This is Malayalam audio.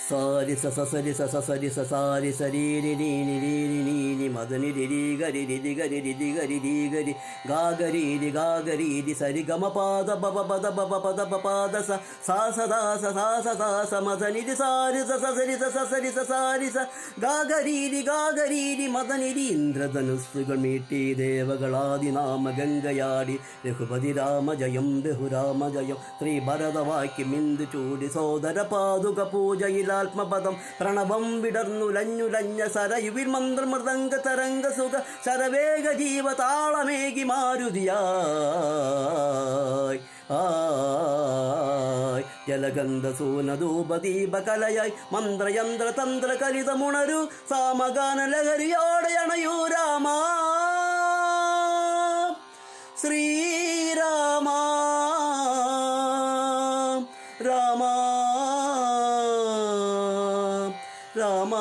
സാരി സസരി സസരി സസാരി സരീരി നീനി നീനി നീനി മദനി രിരി ഗരി രിരി ഗരി രിരി ഗരി രി ഗരി ഗാഗരീരി ഗാഗരീരി സരി ഗമ പാദ ബബ പദ ബബ പദ പാദ സ സാ സദാ സ സാ സദാ സ മദനി രി സാരി സസരി സസരി സസാരി സ ഗാഗരീരി ഗാഗരീരി മദനി ഇന്ദ്രധനുസ്സുകൾ മീട്ടി ദേവകളാദിനാമ ഗംഗയാടി രഘുപതി രാമ ജയം ബഹുരാമ ജയം ശ്രീ ഭരതവാക്യം ഇന്ദു ചൂടി സോദര പാതുക പൂജയിലാത്മപദം പ്രണവം വിടർന്നുലഞ്ഞുലഞ്ഞ സരയുവിൽ മന്ത്രമൃദംഗ തരംഗ സുഖ ശരവേഗ ജീവതാളമേകി മാരുതിയായി ജലഗന്ധ സൂനധൂപദീപകലയായി മന്ത്രയന്ത്ര തന്ത്ര കലിതമുണരു സാമഗാന ലഹരിയോടെ അണയൂ രാമ ശ്രീരാമ രാമ രാമ